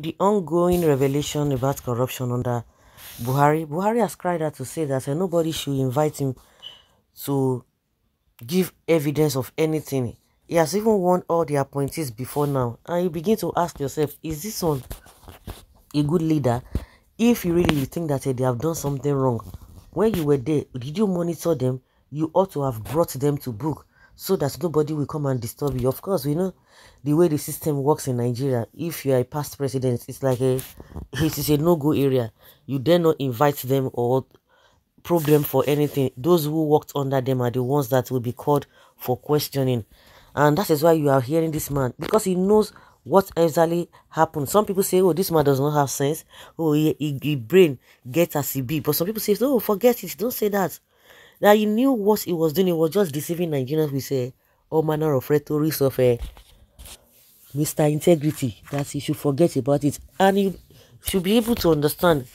With the ongoing revelation about corruption under Buhari has cried out to say that nobody should invite him to give evidence of anything. He has even warned all the appointees before now. And you begin to ask yourself, is this one a good leader? If you really think that they have done something wrong, when you were there, did you monitor them? You ought to have brought them to book so that nobody will come and disturb you. Of course, we know the way the system works in Nigeria. If you are a past president, it's like it is a no-go area. You dare not invite them or probe them for anything. Those who worked under them are the ones that will be called for questioning. And that is why you are hearing this man, because he knows what exactly happened. Some people say, oh, this man does not have sense. Oh, he brain gets as he be. But some people say, oh, forget it. Don't say that. That he knew what he was doing. He was just deceiving Nigerians with all manner of rhetorics of Mr. Integrity. That he should forget about it. And he should be able to understand.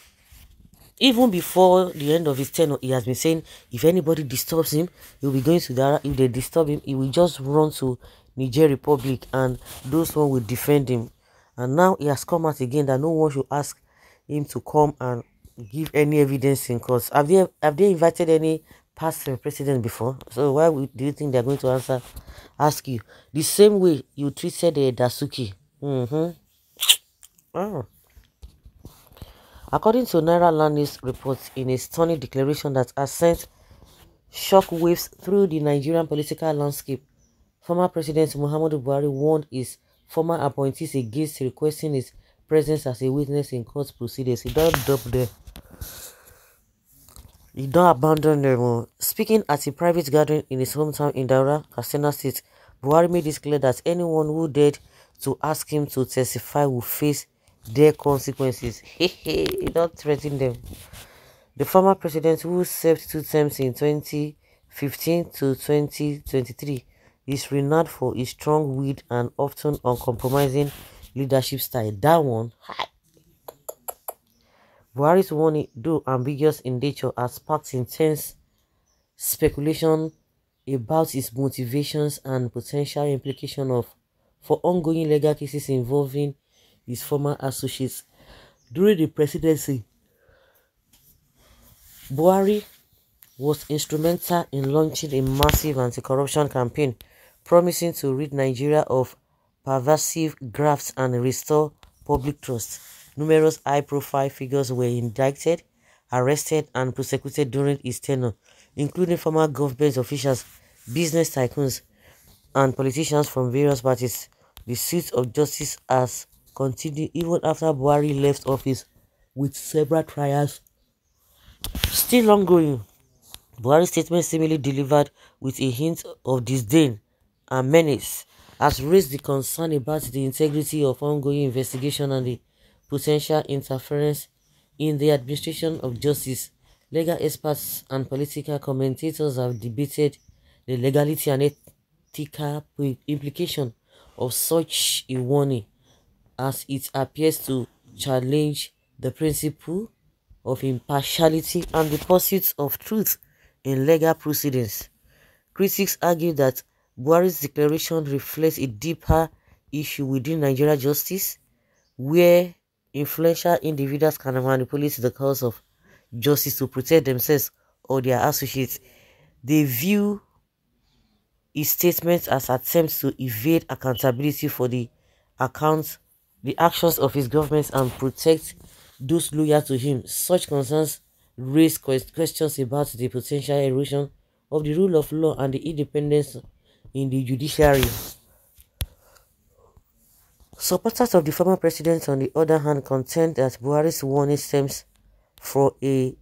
Even before the end of his tenure, he has been saying, if anybody disturbs him, he will be going to the, if they disturb him, he will just run to Niger Republic and those one will defend him. And now he has come out again that no one should ask him to come and give any evidence in court. Have they invited any past president before? So why do you think they're going to ask you? The same way you treated Dasuki. Oh. According to Naira Land News reports, in a stunning declaration that has sent shockwaves through the Nigerian political landscape, former President Muhammadu Buhari warned his former appointees against requesting his presence as a witness in court proceedings. He don't dump them. He don't abandon them. Speaking at a private gathering in his hometown in Daura, Katsina State, Buhari made it clear that anyone who dared to ask him to testify will face their consequences. He don't threaten them. The former president, who served 2 terms in 2015 to 2023, is renowned for his strong-willed and often uncompromising leadership style. That one, Buhari's warning, though ambiguous in nature, has sparked intense speculation about his motivations and potential implication for ongoing legal cases involving his former associates. During the presidency, Buhari was instrumental in launching a massive anti-corruption campaign, promising to rid Nigeria of pervasive grafts and restore public trust. Numerous high-profile figures were indicted, arrested, and prosecuted during his tenure, including former government officials, business tycoons, and politicians from various parties. The suit of justice has continued even after Buhari left office, with several trials still ongoing. Buhari's statement, seemingly delivered with a hint of disdain and menace, has raised the concern about the integrity of ongoing investigation and the potential interference in the administration of justice. Legal experts and political commentators have debated the legality and ethical implication of such a warning, as it appears to challenge the principle of impartiality and the pursuit of truth in legal proceedings. Critics argue that Buhari's declaration reflects a deeper issue within Nigeria justice, where influential individuals can manipulate the course of justice to protect themselves or their associates. They view his statements as attempts to evade accountability for the actions of his government and protect those loyal to him. Such concerns raise questions about the potential erosion of the rule of law and the independence in the judiciary. Supporters of the former president, on the other hand, contend that Buhari's warning stems from a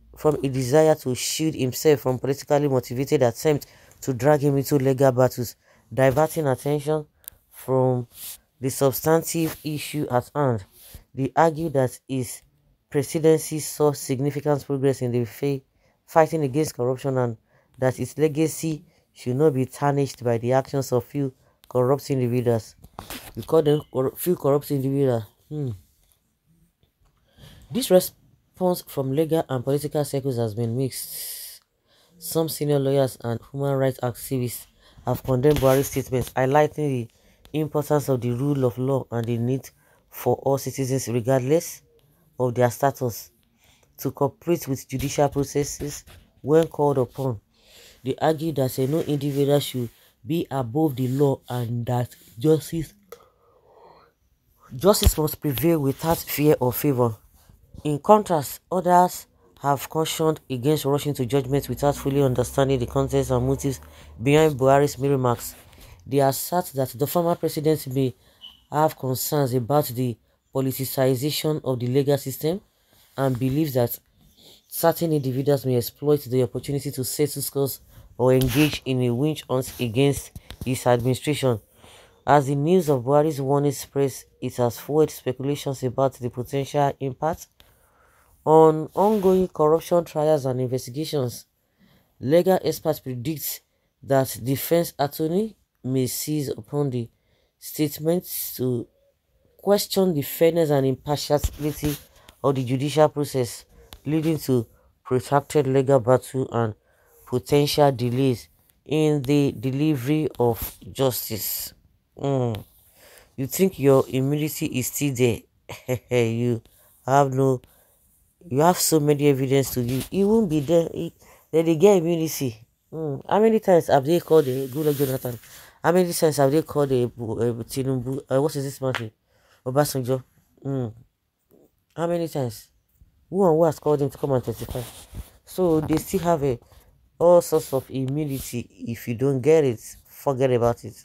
desire to shield himself from politically motivated attempts to drag him into legal battles, diverting attention from the substantive issue at hand. They argue that his presidency saw significant progress in the fighting against corruption and that its legacy should not be tarnished by the actions of few corrupt individuals. We call them few corrupt individuals. This response from legal and political circles has been mixed. Some senior lawyers and human rights activists have condemned Buhari's statements, highlighting the importance of the rule of law and the need for all citizens regardless of their status to cooperate with judicial processes when called upon. They argue that no individual should be above the law and that justice must prevail without fear or favor. In contrast, others have cautioned against rushing to judgment without fully understanding the context and motives behind Buhari's remarks. They assert that the former president may have concerns about the politicization of the legal system and believes that certain individuals may exploit the opportunity to settle scores or engage in a witch hunt against his administration. As the news of Buhari's warning spreads, it has fueled speculations about the potential impact on ongoing corruption trials and investigations. Legal experts predict that defense attorney may seize upon the statements to question the fairness and impartiality of the judicial process, leading to protracted legal battle and potential delays in the delivery of justice. Mm. You think your immunity is still there? you have no, you have so many evidence to give. It won't be there. Then they get immunity. How many times have they called the good Jonathan? How many times have they called the Tinubu? What is this man? Obasanjo. How many times? Who has called him to come and testify? So they still have all sorts of immunity. If you don't get it, forget about it.